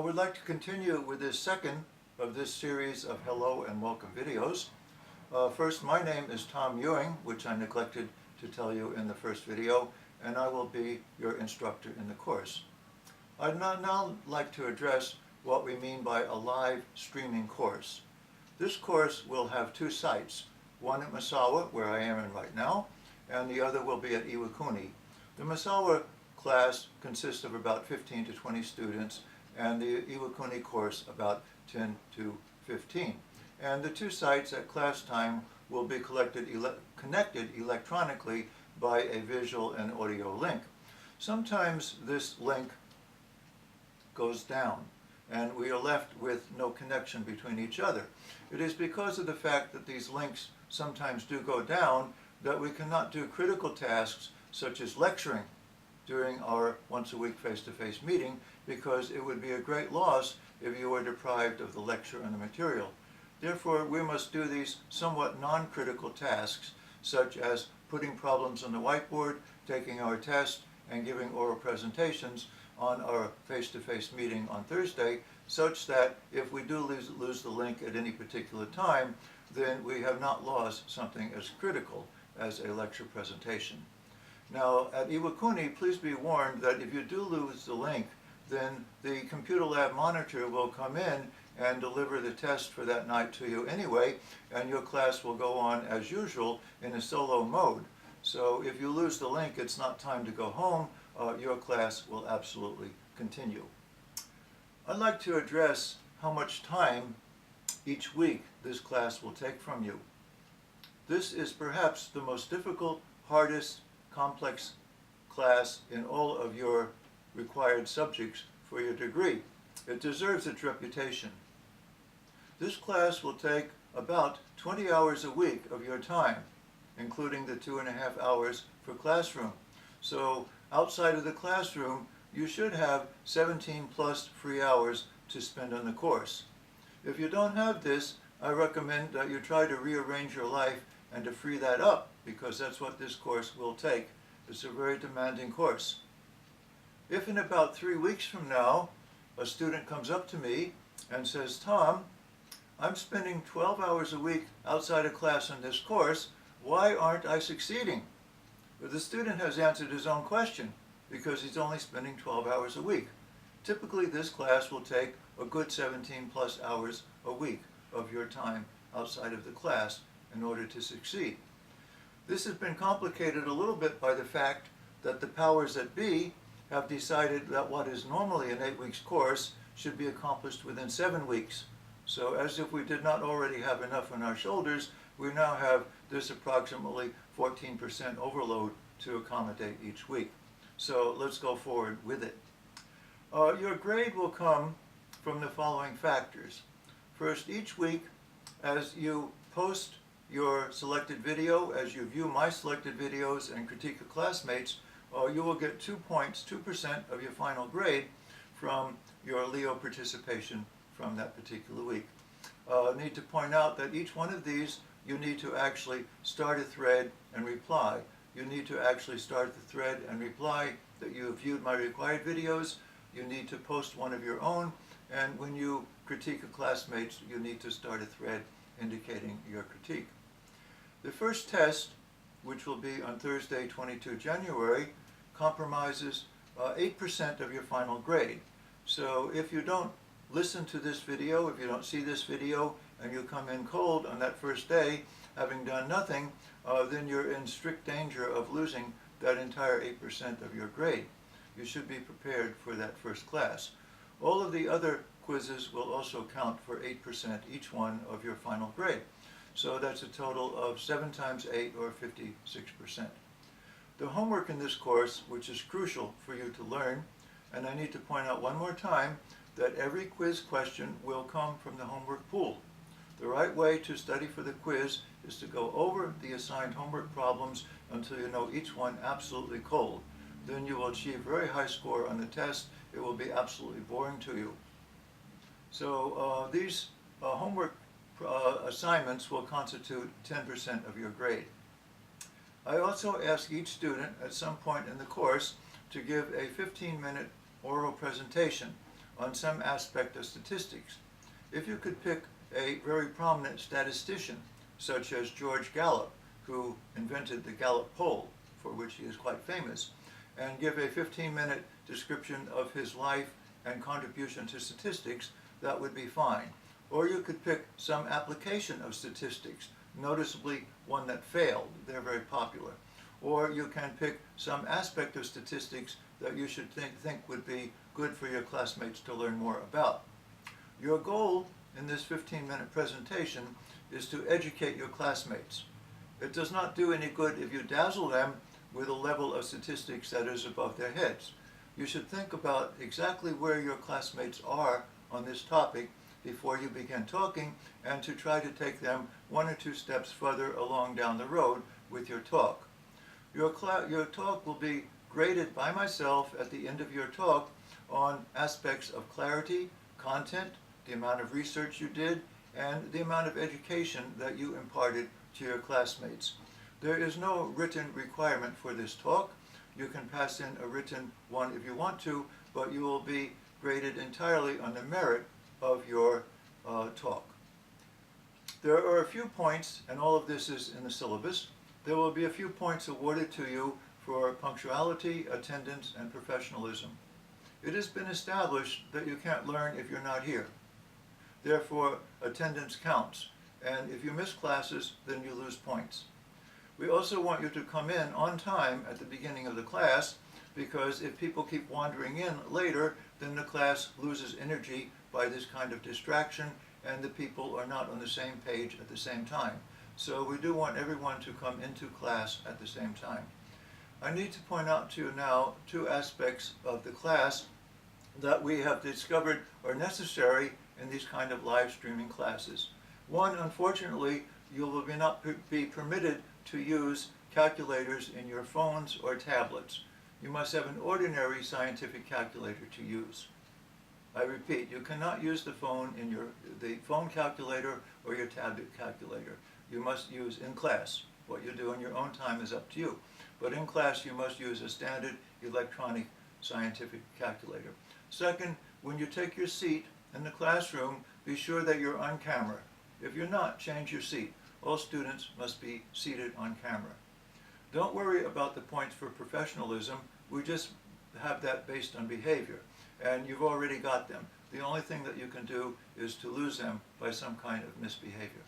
We'd like to continue with this second of this series of hello and welcome videos. First, my name is Tom Ewing, which I neglected to tell you in the first video, and I will be your instructor in the course. I'd now like to address what we mean by a live streaming course. This course will have two sites, one at Misawa, where I am in right now, and the other will be at Iwakuni. The Misawa class consists of about 15 to 20 students, and the Iwakuni course about 10 to 15. And the two sites at class time will be connected electronically by a visual and audio link. Sometimes this link goes down, and we are left with no connection between each other. It is because of the fact that these links sometimes do go down that we cannot do critical tasks such as lecturing during our once-a-week face-to-face meeting, because it would be a great loss if you were deprived of the lecture and the material. Therefore, we must do these somewhat non-critical tasks, such as putting problems on the whiteboard, taking our test, and giving oral presentations on our face-to-face meeting on Thursday, such that if we do lose the link at any particular time, then we have not lost something as critical as a lecture presentation. Now, at Iwakuni, please be warned that if you do lose the link, then the computer lab monitor will come in and deliver the test for that night to you anyway, and your class will go on as usual in a solo mode. So if you lose the link, it's not time to go home. Your class will absolutely continue. I'd like to address how much time each week this class will take from you. This is perhaps the most difficult, hardest, complex class in all of your required subjects for your degree. It deserves its reputation. This class will take about 20 hours a week of your time, including the 2.5 hours for classroom. So outside of the classroom, you should have 17 plus free hours to spend on the course. If you don't have this, I recommend that you try to rearrange your life and to free that up, because that's what this course will take. It's a very demanding course. If in about 3 weeks from now, a student comes up to me and says, "Tom, I'm spending 12 hours a week outside of class on this course, why aren't I succeeding?" But the student has answered his own question, because he's only spending 12 hours a week. Typically, this class will take a good 17 plus hours a week of your time outside of the class in order to succeed. This has been complicated a little bit by the fact that the powers that be have decided that what is normally an 8 weeks course should be accomplished within 7 weeks. So as if we did not already have enough on our shoulders, we now have this approximately 14% overload to accommodate each week. So let's go forward with it. Your grade will come from the following factors. First, each week, as you post your selected video, as you view my selected videos and critique your classmates, you will get 2 points, 2% of your final grade from your Leo participation from that particular week. I need to point out that each one of these, you need to actually start a thread and reply. You need to actually start the thread and reply that you have viewed my required videos. You need to post one of your own, and when you critique your classmates, you need to start a thread indicating your critique. The first test, which will be on Thursday, 22 January, compromises 8% of your final grade. So if you don't listen to this video, if you don't see this video, and you come in cold on that first day, having done nothing, then you're in strict danger of losing that entire 8% of your grade. You should be prepared for that first class. All of the other quizzes will also count for 8% each one of your final grade. So that's a total of 7 times 8, or 56%. The homework in this course, which is crucial for you to learn, and I need to point out one more time that every quiz question will come from the homework pool. The right way to study for the quiz is to go over the assigned homework problems until you know each one absolutely cold. Then you will achieve a very high score on the test. It will be absolutely boring to you. So these homework assignments will constitute 10% of your grade. I also ask each student at some point in the course to give a 15-minute oral presentation on some aspect of statistics. If you could pick a very prominent statistician, such as George Gallup, who invented the Gallup poll, for which he is quite famous, and give a 15-minute description of his life and contribution to statistics, that would be fine. Or you could pick some application of statistics, noticeably one that failed. They're very popular. Or you can pick some aspect of statistics that you should think would be good for your classmates to learn more about. Your goal in this 15-minute presentation is to educate your classmates. It does not do any good if you dazzle them with a level of statistics that is above their heads. You should think about exactly where your classmates are on this topic before you begin talking, and to try to take them 1 or 2 steps further along down the road with your talk. Your talk will be graded by myself at the end of your talk on aspects of clarity, content, the amount of research you did, and the amount of education that you imparted to your classmates. There is no written requirement for this talk. You can pass in a written one if you want to, but you will be graded entirely on the merit of your talk. There are a few points, and all of this is in the syllabus. There will be a few points awarded to you for punctuality, attendance, and professionalism. It has been established that you can't learn if you're not here. Therefore, attendance counts, and if you miss classes, then you lose points. We also want you to come in on time at the beginning of the class, because if people keep wandering in later, then the class loses energy by this kind of distraction, and the people are not on the same page at the same time. So we do want everyone to come into class at the same time. I need to point out to you now 2 aspects of the class that we have discovered are necessary in these kind of live streaming classes. One, unfortunately, you will not be permitted to use calculators in your phones or tablets. You must have an ordinary scientific calculator to use. I repeat, you cannot use the phone in the phone calculator or your tablet calculator. You must use in class. What you do in your own time is up to you. But in class, you must use a standard electronic scientific calculator. Second, when you take your seat in the classroom, be sure that you're on camera. If you're not, change your seat. All students must be seated on camera. Don't worry about the points for professionalism. We just have that based on behavior, and you've already got them. The only thing that you can do is to lose them by some kind of misbehavior.